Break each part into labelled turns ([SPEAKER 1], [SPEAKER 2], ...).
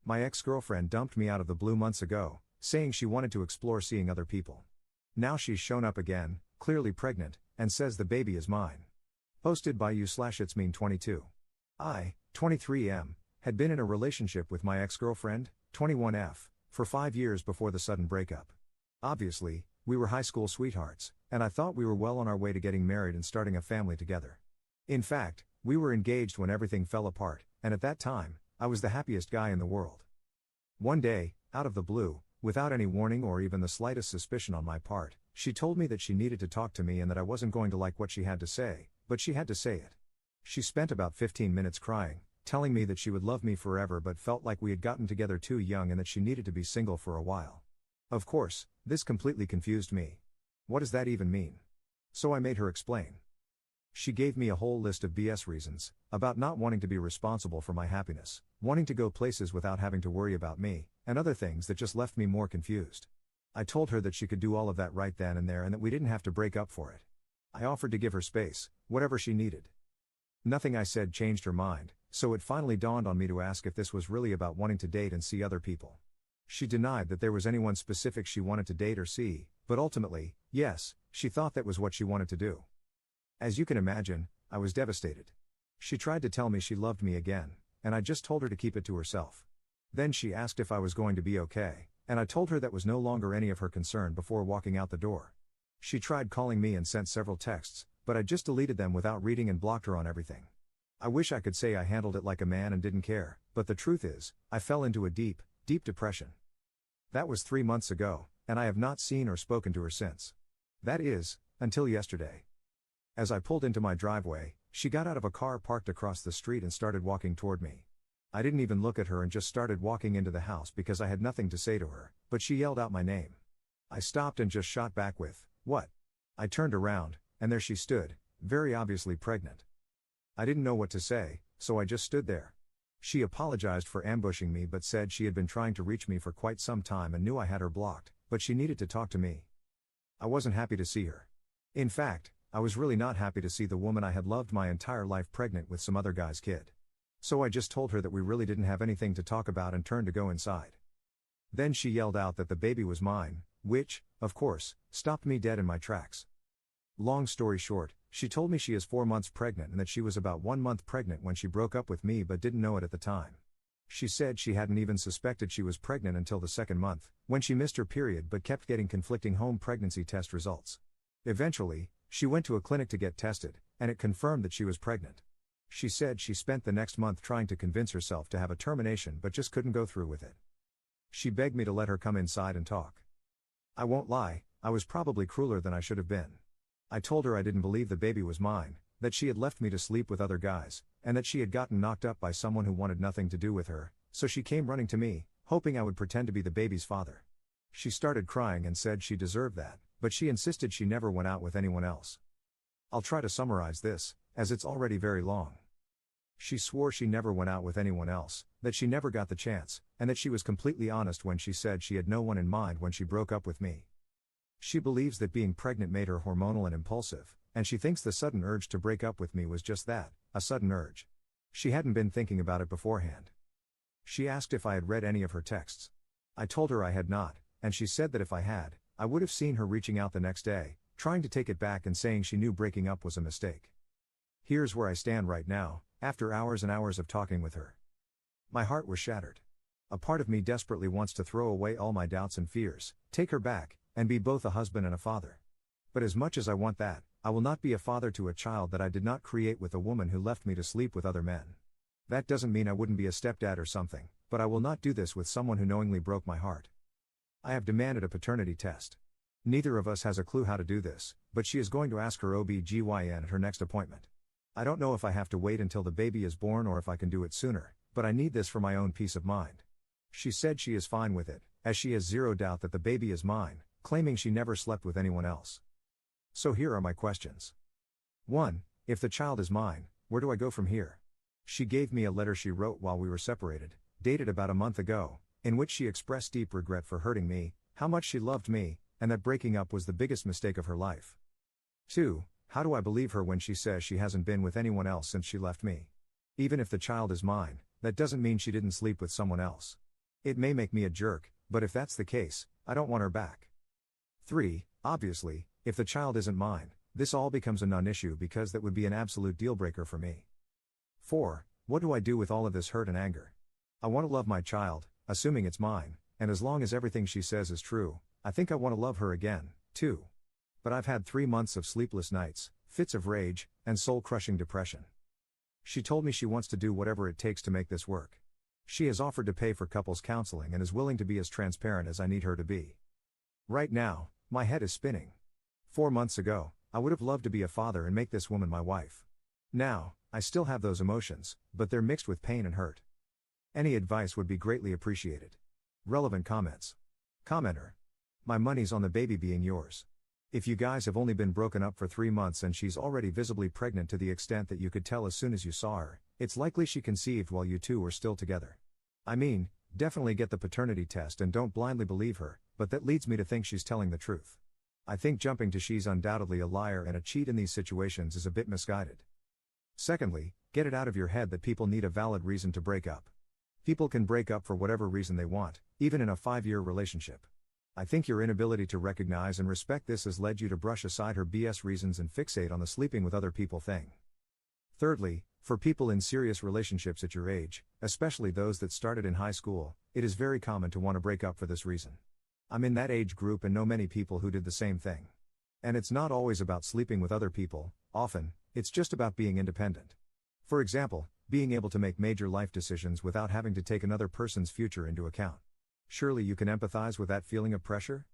[SPEAKER 1] My ex-girlfriend dumped me out of the blue months ago, saying she wanted to explore seeing other people. Now she's shown up again, clearly pregnant, and says the baby is mine. Posted by you/itsmean22. I, 23M, had been in a relationship with my ex-girlfriend, 21F, for 5 years before the sudden breakup. Obviously, we were high school sweethearts, and I thought we were well on our way to getting married and starting a family together. In fact, we were engaged when everything fell apart, and at that time, I was the happiest guy in the world. One day, out of the blue, without any warning or even the slightest suspicion on my part, she told me that she needed to talk to me and that I wasn't going to like what she had to say, but she had to say it. She spent about 15 minutes crying, telling me that she would love me forever but felt like we had gotten together too young and that she needed to be single for a while. Of course, this completely confused me. What does that even mean? So I made her explain. She gave me a whole list of BS reasons, about not wanting to be responsible for my happiness, wanting to go places without having to worry about me, and other things that just left me more confused. I told her that she could do all of that right then and there and that we didn't have to break up for it. I offered to give her space, whatever she needed. Nothing I said changed her mind, so it finally dawned on me to ask if this was really about wanting to date and see other people. She denied that there was anyone specific she wanted to date or see, but ultimately, yes, she thought that was what she wanted to do. As you can imagine, I was devastated. She tried to tell me she loved me again, and I just told her to keep it to herself. Then she asked if I was going to be okay, and I told her that was no longer any of her concern before walking out the door. She tried calling me and sent several texts, but I just deleted them without reading and blocked her on everything. I wish I could say I handled it like a man and didn't care, but the truth is, I fell into a deep, deep depression. That was 3 months ago, and I have not seen or spoken to her since. That is, until yesterday. As I pulled into my driveway, she got out of a car parked across the street and started walking toward me. I didn't even look at her and just started walking into the house because I had nothing to say to her, but she yelled out my name. I stopped and just shot back with, "What?" I turned around, and there she stood, very obviously pregnant. I didn't know what to say, so I just stood there. She apologized for ambushing me but said she had been trying to reach me for quite some time and knew I had her blocked, but she needed to talk to me. I wasn't happy to see her. In fact, I was really not happy to see the woman I had loved my entire life pregnant with some other guy's kid. So I just told her that we really didn't have anything to talk about and turned to go inside. Then she yelled out that the baby was mine, which, of course, stopped me dead in my tracks. Long story short, she told me she is 4 months pregnant and that she was about 1 month pregnant when she broke up with me but didn't know it at the time. She said she hadn't even suspected she was pregnant until the 2nd month, when she missed her period but kept getting conflicting home pregnancy test results. Eventually, she went to a clinic to get tested, and it confirmed that she was pregnant. She said she spent the next month trying to convince herself to have a termination but just couldn't go through with it. She begged me to let her come inside and talk. I won't lie, I was probably crueler than I should have been. I told her I didn't believe the baby was mine, that she had left me to sleep with other guys, and that she had gotten knocked up by someone who wanted nothing to do with her, so she came running to me, hoping I would pretend to be the baby's father. She started crying and said she deserved that, but she insisted she never went out with anyone else. I'll try to summarize this, as it's already very long. She swore she never went out with anyone else, that she never got the chance, and that she was completely honest when she said she had no one in mind when she broke up with me. She believes that being pregnant made her hormonal and impulsive, and she thinks the sudden urge to break up with me was just that, a sudden urge. She hadn't been thinking about it beforehand. She asked if I had read any of her texts. I told her I had not, and she said that if I had, I would have seen her reaching out the next day, trying to take it back and saying she knew breaking up was a mistake. Here's where I stand right now, after hours and hours of talking with her. My heart was shattered. A part of me desperately wants to throw away all my doubts and fears, take her back, and be both a husband and a father. But as much as I want that, I will not be a father to a child that I did not create with a woman who left me to sleep with other men. That doesn't mean I wouldn't be a stepdad or something, but I will not do this with someone who knowingly broke my heart. I have demanded a paternity test. Neither of us has a clue how to do this, but she is going to ask her OB/GYN at her next appointment. I don't know if I have to wait until the baby is born or if I can do it sooner, but I need this for my own peace of mind. She said she is fine with it, as she has zero doubt that the baby is mine, claiming she never slept with anyone else. So here are my questions. 1. If the child is mine, where do I go from here? She gave me a letter she wrote while we were separated, dated about a month ago, in which she expressed deep regret for hurting me, how much she loved me, and that breaking up was the biggest mistake of her life. 2. How do I believe her when she says she hasn't been with anyone else since she left me? Even if the child is mine, that doesn't mean she didn't sleep with someone else. It may make me a jerk, but if that's the case, I don't want her back. 3. Obviously, if the child isn't mine, this all becomes a non-issue because that would be an absolute deal-breaker for me. 4. What do I do with all of this hurt and anger? I want to love my child, assuming it's mine, and as long as everything she says is true, I think I want to love her again, too. But I've had 3 months of sleepless nights, fits of rage, and soul-crushing depression. She told me she wants to do whatever it takes to make this work. She has offered to pay for couples counseling and is willing to be as transparent as I need her to be. Right now, my head is spinning. 4 months ago, I would have loved to be a father and make this woman my wife. Now, I still have those emotions, but they're mixed with pain and hurt. Any advice would be greatly appreciated. Relevant comments. Commenter. My money's on the baby being yours. If you guys have only been broken up for 3 months and she's already visibly pregnant to the extent that you could tell as soon as you saw her, it's likely she conceived while you two were still together. I mean, definitely get the paternity test and don't blindly believe her, but that leads me to think she's telling the truth. I think jumping to she's undoubtedly a liar and a cheat in these situations is a bit misguided. Secondly, get it out of your head that people need a valid reason to break up. People can break up for whatever reason they want, even in a 5-year relationship. I think your inability to recognize and respect this has led you to brush aside her BS reasons and fixate on the sleeping with other people thing. Thirdly, for people in serious relationships at your age, especially those that started in high school, it is very common to want to break up for this reason. I'm in that age group and know many people who did the same thing. And it's not always about sleeping with other people, often, it's just about being independent. For example, being able to make major life decisions without having to take another person's future into account. Surely you can empathize with that feeling of pressure?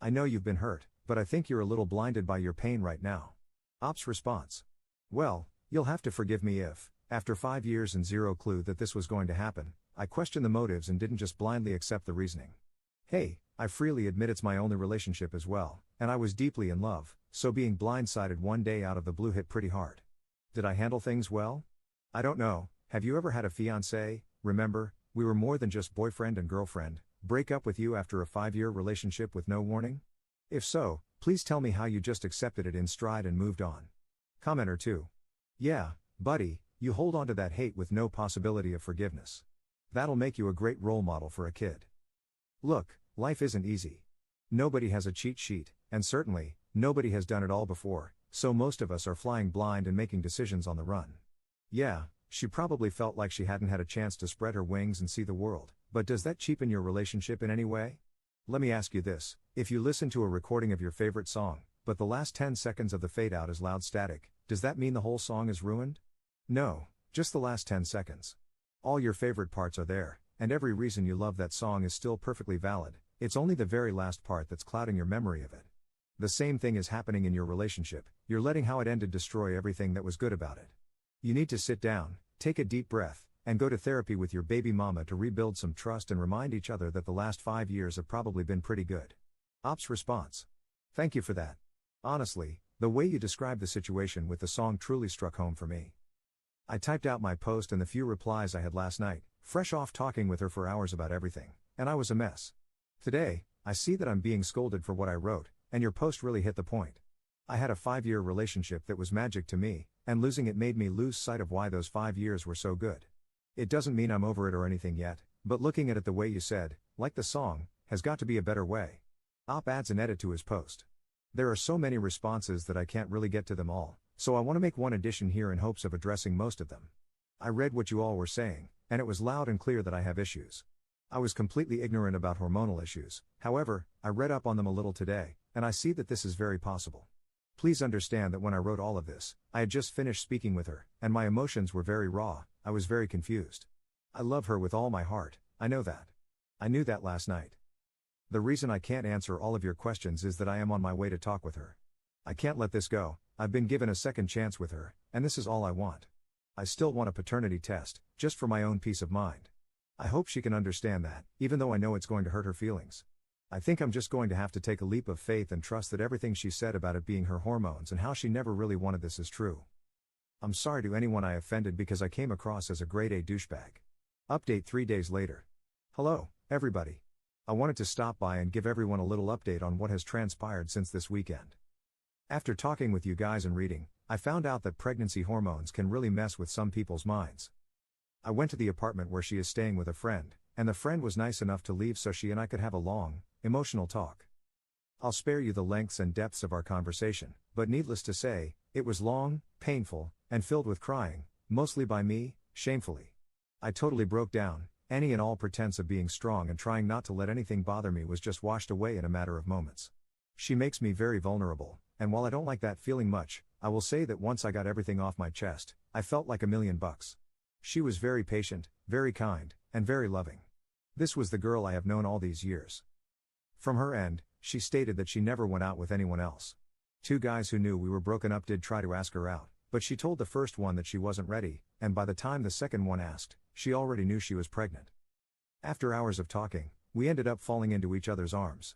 [SPEAKER 1] I know you've been hurt, but I think you're a little blinded by your pain right now. Ops response. Well, you'll have to forgive me if, after 5 years and zero clue that this was going to happen, I questioned the motives and didn't just blindly accept the reasoning. Hey, I freely admit it's my only relationship as well, and I was deeply in love, so being blindsided one day out of the blue hit pretty hard. Did I handle things well? I don't know, have you ever had a fiancé? Remember, we were more than just boyfriend and girlfriend, break up with you after a 5-year relationship with no warning? If so, please tell me how you just accepted it in stride and moved on. Commenter 2. Yeah, buddy, you hold on to that hate with no possibility of forgiveness. That'll make you a great role model for a kid. Look, life isn't easy. Nobody has a cheat sheet, and certainly, nobody has done it all before, so most of us are flying blind and making decisions on the run. Yeah, she probably felt like she hadn't had a chance to spread her wings and see the world, but does that cheapen your relationship in any way? Let me ask you this, if you listen to a recording of your favorite song, but the last 10 seconds of the fade out is loud static, does that mean the whole song is ruined? No, just the last 10 seconds. All your favorite parts are there, and every reason you love that song is still perfectly valid, it's only the very last part that's clouding your memory of it. The same thing is happening in your relationship, you're letting how it ended destroy everything that was good about it. You need to sit down, take a deep breath, and go to therapy with your baby mama to rebuild some trust and remind each other that the last 5 years have probably been pretty good. Ops response. Thank you for that. Honestly, the way you described the situation with the song truly struck home for me. I typed out my post and the few replies I had last night, fresh off talking with her for hours about everything, and I was a mess. Today, I see that I'm being scolded for what I wrote, and your post really hit the point. I had a 5-year relationship that was magic to me, and losing it made me lose sight of why those 5 years were so good. It doesn't mean I'm over it or anything yet, but looking at it the way you said, like the song, has got to be a better way. Op adds an edit to his post. There are so many responses that I can't really get to them all, so I want to make one addition here in hopes of addressing most of them. I read what you all were saying, and it was loud and clear that I have issues. I was completely ignorant about hormonal issues, however, I read up on them a little today, and I see that this is very possible. Please understand that when I wrote all of this, I had just finished speaking with her, and my emotions were very raw, I was very confused. I love her with all my heart, I know that. I knew that last night. The reason I can't answer all of your questions is that I am on my way to talk with her. I can't let this go, I've been given a second chance with her, and this is all I want. I still want a paternity test, just for my own peace of mind. I hope she can understand that, even though I know it's going to hurt her feelings. I think I'm just going to have to take a leap of faith and trust that everything she said about it being her hormones and how she never really wanted this is true. I'm sorry to anyone I offended because I came across as a grade A douchebag. Update 3 days later. Hello, everybody. I wanted to stop by and give everyone a little update on what has transpired since this weekend. After talking with you guys and reading, I found out that pregnancy hormones can really mess with some people's minds. I went to the apartment where she is staying with a friend, and the friend was nice enough to leave so she and I could have a long, emotional talk. I'll spare you the lengths and depths of our conversation, but needless to say, it was long, painful, and filled with crying, mostly by me, shamefully. I totally broke down. Any and all pretense of being strong and trying not to let anything bother me was just washed away in a matter of moments. She makes me very vulnerable, and while I don't like that feeling much, I will say that once I got everything off my chest, I felt like $1,000,000. She was very patient, very kind, and very loving. This was the girl I have known all these years. From her end, she stated that she never went out with anyone else. 2 guys who knew we were broken up did try to ask her out, but she told the first one that she wasn't ready, and by the time the second one asked, she already knew she was pregnant. After hours of talking, we ended up falling into each other's arms.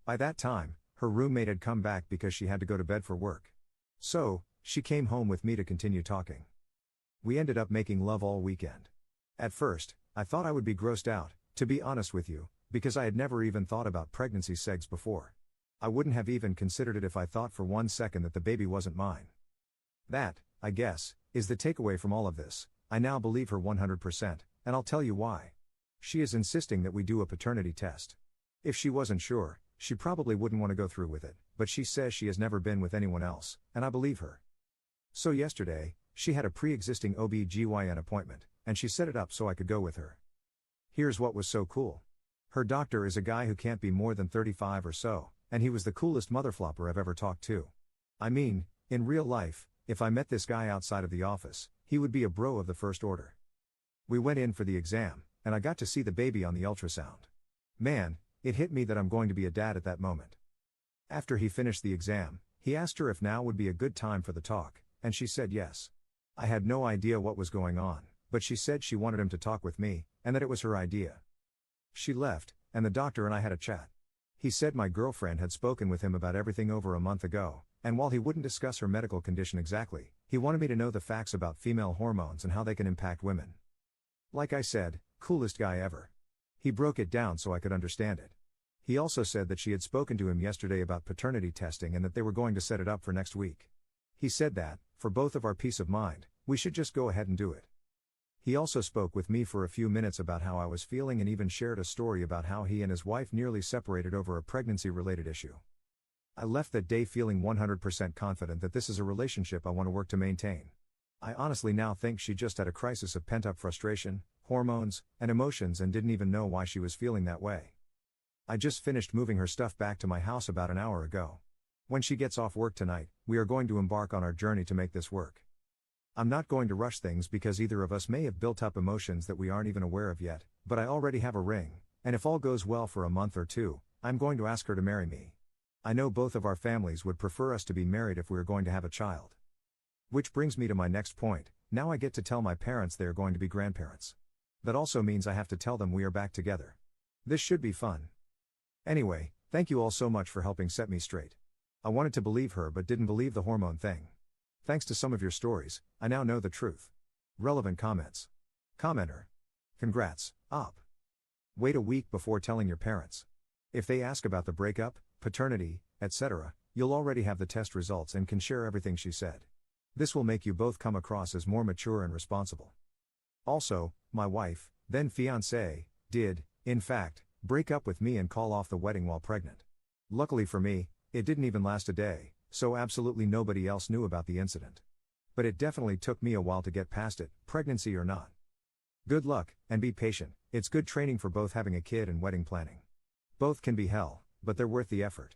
[SPEAKER 1] By that time, her roommate had come back because she had to go to bed for work. So, she came home with me to continue talking. We ended up making love all weekend. At first, I thought I would be grossed out, to be honest with you, because I had never even thought about pregnancy sex before. I wouldn't have even considered it if I thought for 1 second that the baby wasn't mine. That, I guess, is the takeaway from all of this. I now believe her 100%, and I'll tell you why. She is insisting that we do a paternity test. If she wasn't sure, she probably wouldn't want to go through with it, but she says she has never been with anyone else, and I believe her. So yesterday, she had a pre-existing OB/GYN appointment, and she set it up so I could go with her. Here's what was so cool. Her doctor is a guy who can't be more than 35 or so, and he was the coolest motherflopper I've ever talked to. I mean, in real life, if I met this guy outside of the office, he would be a bro of the first order. We went in for the exam, and I got to see the baby on the ultrasound. Man, it hit me that I'm going to be a dad at that moment. After he finished the exam, he asked her if now would be a good time for the talk, and she said yes. I had no idea what was going on, but she said she wanted him to talk with me, and that it was her idea. She left, and the doctor and I had a chat. He said my girlfriend had spoken with him about everything over a month ago, and while he wouldn't discuss her medical condition exactly, he wanted me to know the facts about female hormones and how they can impact women. Like I said, coolest guy ever. He broke it down so I could understand it. He also said that she had spoken to him yesterday about paternity testing and that they were going to set it up for next week. He said that, for both of our peace of mind, we should just go ahead and do it. He also spoke with me for a few minutes about how I was feeling and even shared a story about how he and his wife nearly separated over a pregnancy-related issue. I left that day feeling 100% confident that this is a relationship I want to work to maintain. I honestly now think she just had a crisis of pent-up frustration, hormones, and emotions and didn't even know why she was feeling that way. I just finished moving her stuff back to my house about an hour ago. When she gets off work tonight, we are going to embark on our journey to make this work. I'm not going to rush things because either of us may have built up emotions that we aren't even aware of yet, but I already have a ring, and if all goes well for a month or two, I'm going to ask her to marry me. I know both of our families would prefer us to be married if we are going to have a child. Which brings me to my next point. Now I get to tell my parents they are going to be grandparents. That also means I have to tell them we are back together. This should be fun. Anyway, thank you all so much for helping set me straight. I wanted to believe her but didn't believe the hormone thing. Thanks to some of your stories, I now know the truth. Relevant comments. Commenter. Congrats, Op. Wait a week before telling your parents. If they ask about the breakup, paternity, etc., you'll already have the test results and can share everything she said. This will make you both come across as more mature and responsible. Also, my wife, then fiancée, did, in fact, break up with me and call off the wedding while pregnant. Luckily for me, it didn't even last a day, so absolutely nobody else knew about the incident. But it definitely took me a while to get past it, pregnancy or not. Good luck, and be patient. It's good training for both having a kid and wedding planning. Both can be hell, but they're worth the effort.